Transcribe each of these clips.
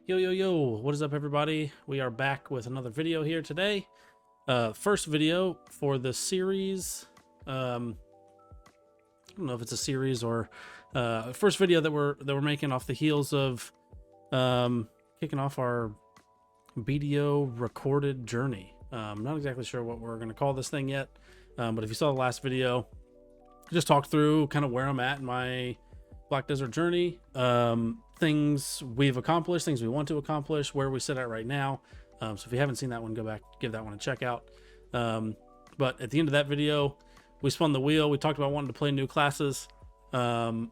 Yo, what is up, everybody? We are back with another video here today. First video for the series. I don't know if it's a series or first video that we're making off the heels of kicking off our BDO recorded journey. I'm not exactly sure what we're going to call this thing yet, but if you saw the last video, I just talked through kind of where I'm at in my Black Desert journey, things we've accomplished, things we want to accomplish, where we sit at right now. So if you haven't seen that one, go back, give that one a check out. But at the end of that video, we spun the wheel. We talked about wanting to play new classes, getting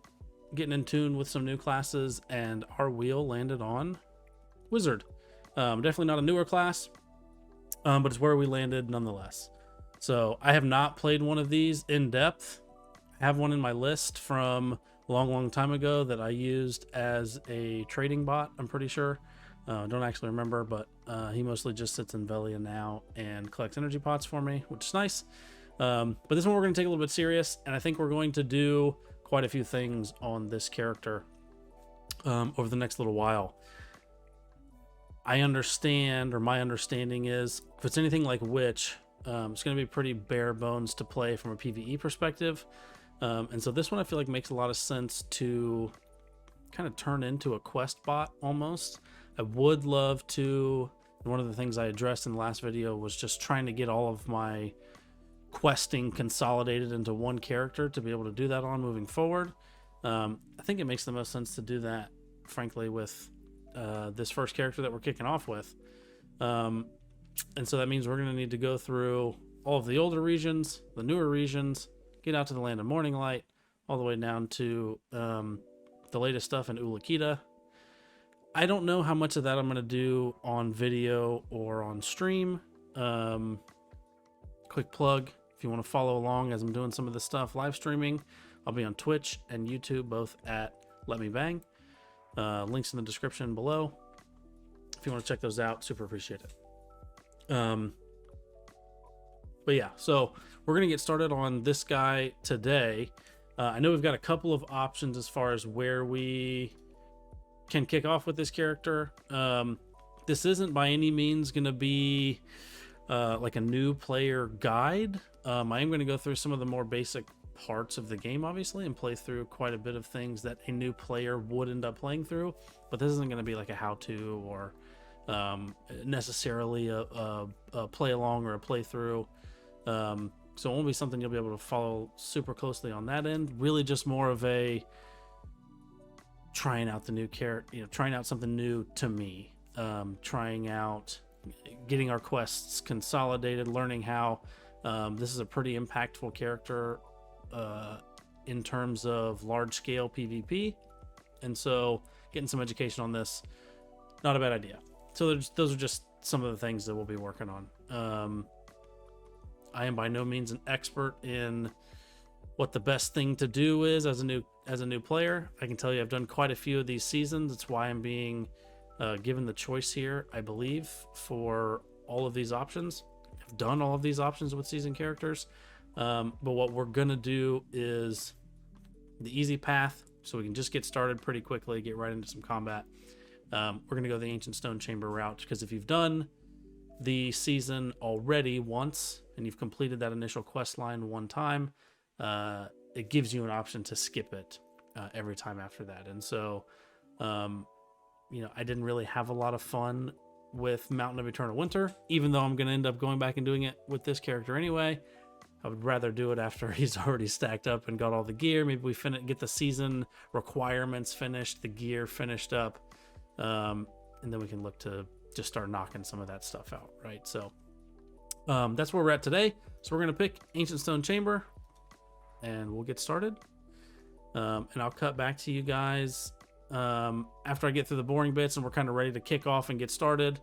in tune with some new classes, and our wheel landed on Wizard. Definitely not a newer class, but it's where we landed nonetheless. So I have not played one of these in depth. I have one in my list from a long time ago that I used as a trading bot, I'm pretty sure. Don't actually remember, but he mostly just sits in Velia now and collects energy pots for me, which is nice. But this one we're going to take a little bit serious, and I think we're going to do quite a few things on this character over the next little while. I understand, or my understanding is, if it's anything like Witch, it's going to be pretty bare bones to play from a PvE perspective. And so this one I feel like makes a lot of sense to kind of turn into a quest bot almost. I would love to, one of the things I addressed in the last video was just trying to get all of my questing consolidated into one character to be able to do that on moving forward. I think it makes the most sense to do that, frankly, with this first character that we're kicking off with. And so that means we're going to need to go through all of the older regions, the newer regions, get out to the land of Morning Light, all the way down to the latest stuff in Ulakita. I don't know how much of that I'm going to do on video or on stream. Quick plug, if you want to follow along as I'm doing some of this stuff live streaming, I'll be on Twitch and YouTube, both at Let Me Bang. Links in the description below. If you want to check those out, super appreciate it. But yeah, so we're going to get started on this guy today. I know we've got a couple of options as far as where we can kick off with this character. This isn't by any means going to be like a new player guide. I am going to go through some of the more basic parts of the game, obviously, and play through quite a bit of things that a new player would end up playing through. But this isn't going to be like a how-to or necessarily a play along or a playthrough. So it won't be something you'll be able to follow super closely on that end. Really just more of a trying out the new character, trying out something new to me, trying out getting our quests consolidated, learning how this is a pretty impactful character in terms of large scale PvP. And so getting some education on this, not a bad idea. So those are just some of the things that we'll be working on. I am by no means an expert in what the best thing to do is as a new player. I can tell you I've done quite a few of these seasons. That's why I'm being given the choice here, I believe, for all of these options. I've done all of these options with season characters. But what we're going to do is the easy path, so we can just get started pretty quickly, get right into some combat. We're going to go the Ancient Stone Chamber route, because if you've done the season already once and you've completed that initial quest line one time, it gives you an option to skip it every time after that. And so, I didn't really have a lot of fun with Mountain of Eternal Winter, even though I'm going to end up going back and doing it with this character anyway. I would rather do it after he's already stacked up and got all the gear. Maybe we get the season requirements finished, the gear finished up, and then we can look to just start knocking some of that stuff out, right? So that's where we're at today. So we're going to pick Ancient Stone Chamber, and we'll get started. And I'll cut back to you guys after I get through the boring bits and we're kind of ready to kick off and get started.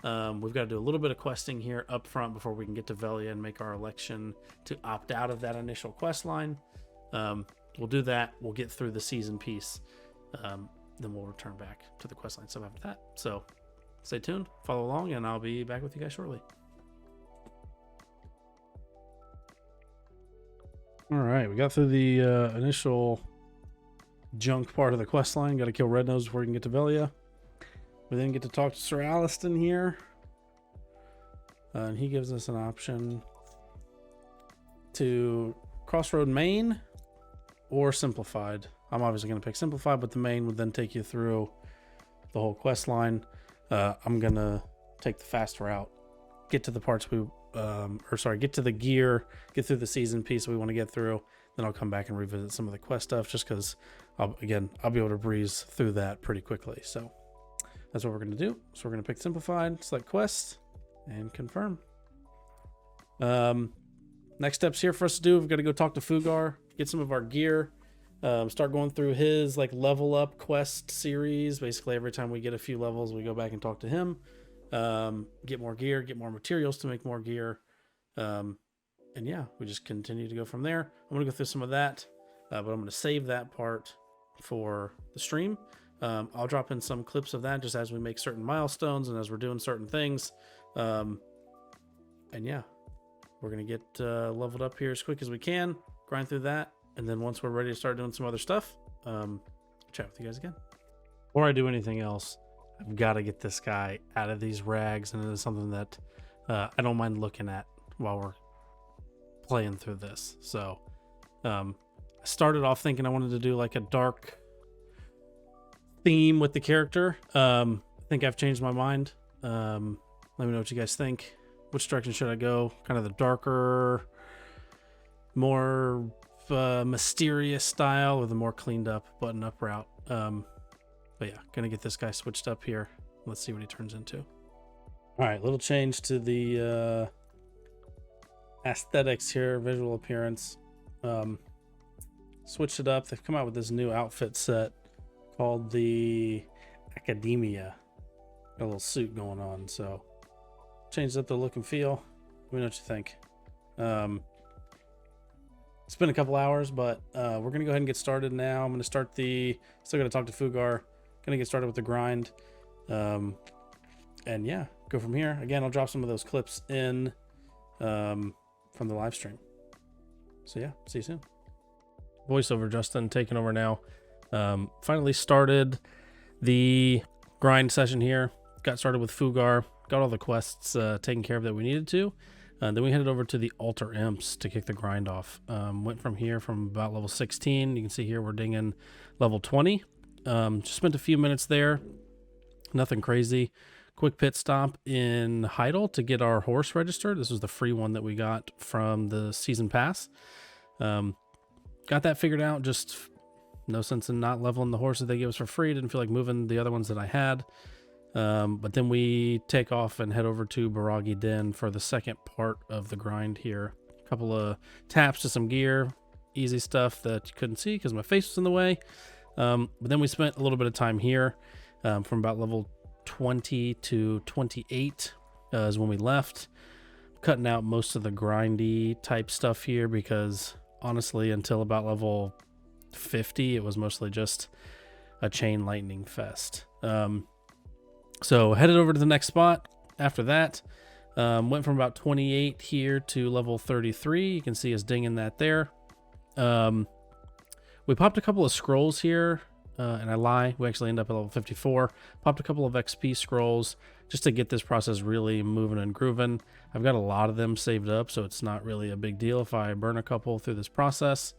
We've got to do a little bit of questing here up front before we can get to Velia and make our election to opt out of that initial quest line. We'll do that. We'll get through the season piece. Then we'll return back to the quest line stuff after that. So stay tuned, follow along, and I'll be back with you guys shortly. All right, we got through the initial junk part of the quest line. Got to kill Red Nose before we can get to Velia. We then get to talk to Sir Alliston here. And he gives us an option to Crossroad Main or Simplified. I'm obviously going to pick Simplified, but the main would then take you through the whole quest line. I'm going to take the fast route, get to the parts get to the gear, get through the season piece we want to get through. Then I'll come back and revisit some of the quest stuff just because, I'll be able to breeze through that pretty quickly. So that's what we're going to do. So we're going to pick Simplified, select Quest, and confirm. Next steps here for us to do, we've got to go talk to Fugar, get some of our gear, start going through his like level up quest series. Basically every time we get a few levels, we go back and talk to him, get more gear, get more materials to make more gear. And yeah, we just continue to go from there. I'm going to go through some of that, but I'm going to save that part for the stream. I'll drop in some clips of that just as we make certain milestones and as we're doing certain things. And yeah, we're going to get leveled up here as quick as we can, grind through that. And then once we're ready to start doing some other stuff, chat with you guys again. Before I do anything else, I've got to get this guy out of these rags. And it is something that I don't mind looking at while we're playing through this. So I started off thinking I wanted to do like a dark theme with the character. I think I've changed my mind. Let me know what you guys think. Which direction should I go? Kind of the darker, more mysterious style, or the more cleaned up, button up route. But yeah, gonna get this guy switched up here. Let's see what he turns into. All right, little change to the aesthetics here, visual appearance. Switched it up. They've come out with this new outfit set called the Academia. Got a little suit going on, so changed up the look and feel. Let me know what you think. It's been a couple hours, but we're gonna go ahead and get started now. I'm gonna start still gonna talk to Fugar. Gonna get started with the grind. And yeah, go from here. Again, I'll drop some of those clips in from the live stream. So yeah, see you soon. Voiceover Justin taking over now. Finally started the grind session here. Got started with Fugar. Got all the quests taken care of that we needed to. Then we headed over to the Altar Imps to kick the grind off. Went from here from about level 16. You can see here we're dinging level 20. Just spent a few minutes there. Nothing crazy. Quick pit stop in Heidel to get our horse registered. This was the free one that we got from the season pass. Got that figured out. Just no sense in not leveling the horses they gave us for free. Didn't feel like moving the other ones that I had. But then we take off and head over to Baragi Den for the second part of the grind here. A couple of taps to some gear, easy stuff that you couldn't see because my face was in the way. But then we spent a little bit of time here from about level 20 to 28 is when we left. Cutting out most of the grindy type stuff here because honestly, until about level 50, it was mostly just a chain lightning fest. So headed over to the next spot after that. Went from about 28 here to level 33. You can see us dinging that there. We popped a couple of scrolls here, and I lie. We actually end up at level 54. Popped a couple of XP scrolls just to get this process really moving and grooving. I've got a lot of them saved up, so it's not really a big deal if I burn a couple through this process.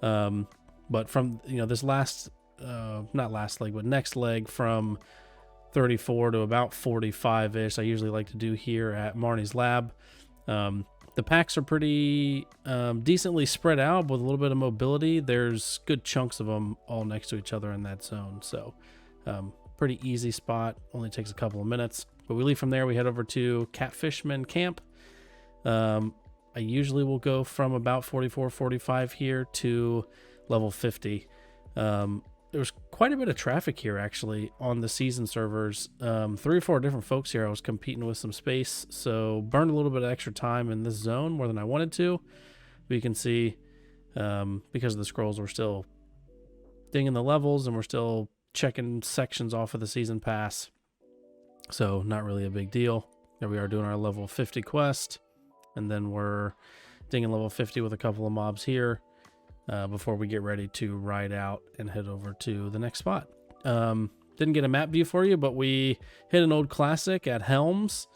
But from this not last leg, but next leg from 34 to about 45-ish, I usually like to do here at Marnie's lab. The packs are pretty decently spread out with a little bit of mobility. There's good chunks of them all next to each other in that zone. So pretty easy spot. Only takes a couple of minutes. But we leave from there. We head over to Catfishman Camp. I usually will go from about 44, 45 here to level 50. There was quite a bit of traffic here actually on the season servers. 3 or 4 different folks here. I was competing with some space, so burned a little bit of extra time in this zone more than I wanted to. But you can see because of the scrolls, we're still dinging the levels and we're still checking sections off of the season pass. So not really a big deal. There we are doing our level 50 quest, and then we're dinging level 50 with a couple of mobs here. Before we get ready to ride out and head over to the next spot. didn't get a map view for you, but we hit an old classic at Helms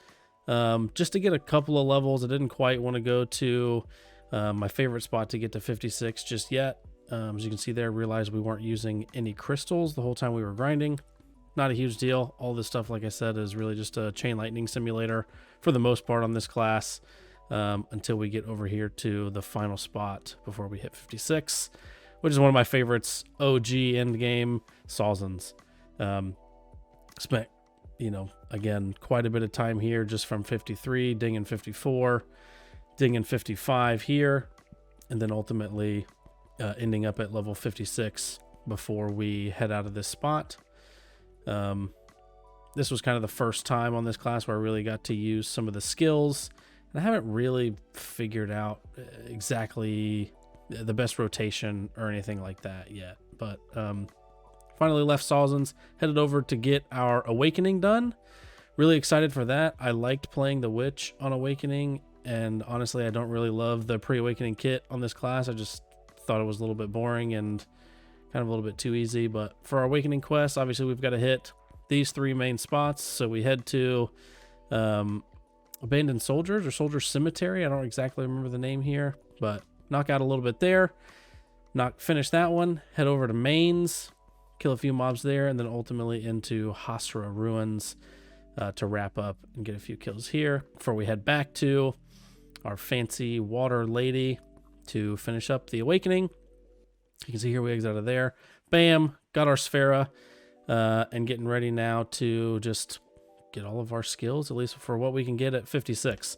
just to get a couple of levels. I didn't quite want to go to my favorite spot to get to 56 just yet. As you can see there, realized we weren't using any crystals the whole time we were grinding. Not a huge deal. All this stuff, like I said, is really just a chain lightning simulator for the most part on this class, until we get over here to the final spot before we hit 56, which is one of my favorites, OG endgame Sawzins. Spent, again, quite a bit of time here just from 53, dinging 54, dinging 55 here, and then ultimately ending up at level 56 before we head out of this spot. This was kind of the first time on this class where I really got to use some of the skills, and I haven't really figured out exactly the best rotation or anything like that yet, but finally left Sawzins, headed over to get our Awakening done. Really excited for that. I liked playing the Witch on Awakening, and honestly I don't really love the pre-Awakening kit on this class. I just thought it was a little bit boring and kind of a little bit too easy. But for our Awakening quest, obviously we've got to hit these 3 main spots. So we head to Abandoned Soldiers or Soldier Cemetery. I don't exactly remember the name here, but knock out a little bit there. Finish that one. Head over to Mains, kill a few mobs there, and then ultimately into Hasra Ruins to wrap up and get a few kills here before we head back to our fancy water lady to finish up the Awakening. You can see here we exit out of there. Bam, got our Sphera, and getting ready now to just get all of our skills, at least for what we can get at 56.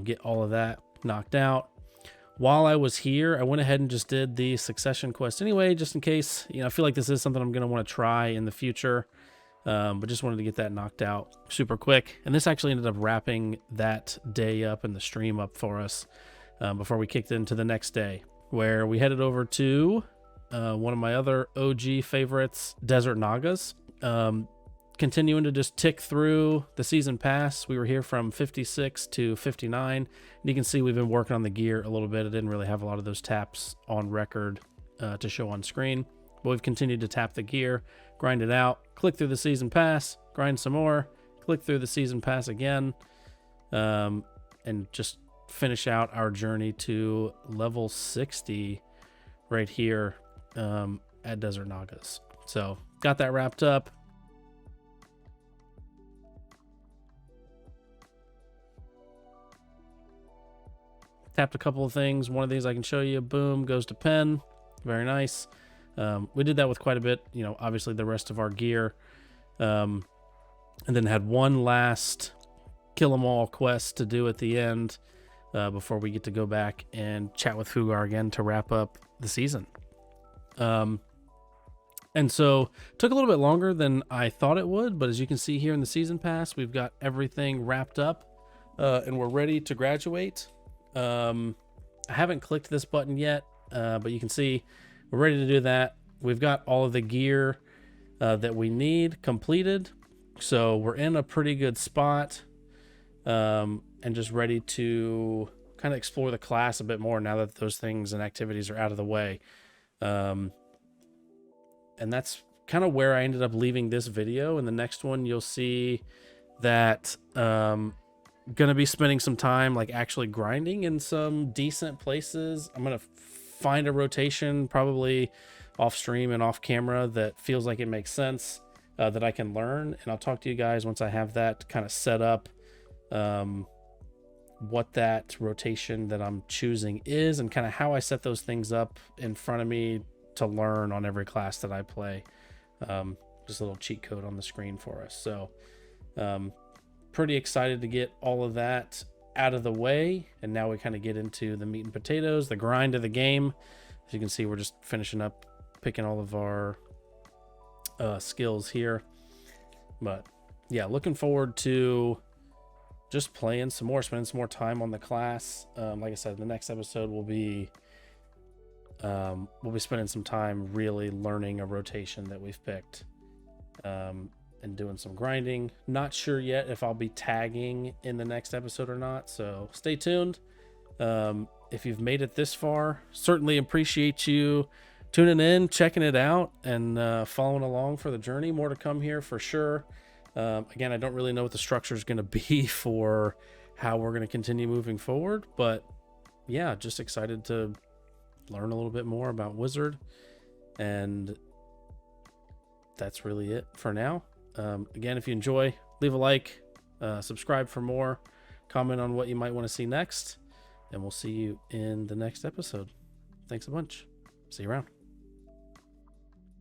Get all of that knocked out. While I was here, I went ahead and just did the Succession quest anyway, just in case. I feel like this is something I'm going to want to try in the future, but just wanted to get that knocked out super quick. And this actually ended up wrapping that day up and the stream up for us before we kicked into the next day, where we headed over to one of my other OG favorites, Desert Nagas. Continuing to just tick through the season pass. We were here from 56 to 59. And you can see we've been working on the gear a little bit. I didn't really have a lot of those taps on record to show on screen, but we've continued to tap the gear, grind it out, click through the season pass, grind some more, click through the season pass again, and just finish out our journey to level 60 right here at Desert Nagas. So got that wrapped up. Tapped a couple of things. One of these I can show you. Boom, goes to pen. Very nice. We did that with quite a bit, obviously the rest of our gear. And then had one last kill 'em all quest to do at the end before we get to go back and chat with Fugar again to wrap up the season. And so took a little bit longer than I thought it would, but as you can see here in the season pass, we've got everything wrapped up and we're ready to graduate. I haven't clicked this button yet, but you can see we're ready to do that. We've got all of the gear that we need completed, so we're in a pretty good spot, and just ready to kind of explore the class a bit more now that those things and activities are out of the way. And that's kind of where I ended up leaving this video. In the next one, you'll see that gonna be spending some time like actually grinding in some decent places. I'm gonna find a rotation probably off stream and off camera that feels like it makes sense, that I can learn, and I'll talk to you guys once I have that kind of set up, what that rotation that I'm choosing is and kind of how I set those things up in front of me to learn on every class that I play. Just a little cheat code on the screen for us. So pretty excited to get all of that out of the way, and now we kind of get into the meat and potatoes, the grind of the game. As you can see, we're just finishing up picking all of our skills here, but yeah, looking forward to just playing some more, spending some more time on the class. Like I said, the next episode will be we'll be spending some time really learning a rotation that we've picked, and doing some grinding. Not sure yet if I'll be tagging in the next episode or not, so stay tuned. If you've made it this far, certainly appreciate you tuning in, checking it out, and following along for the journey. More to come here for sure. Again, I don't really know what the structure is going to be for how we're going to continue moving forward, but yeah, just excited to learn a little bit more about Wizard, and that's really it for now. Again, if you enjoy, leave a like, subscribe for more, comment on what you might want to see next, and we'll see you in the next episode. Thanks a bunch. See you around.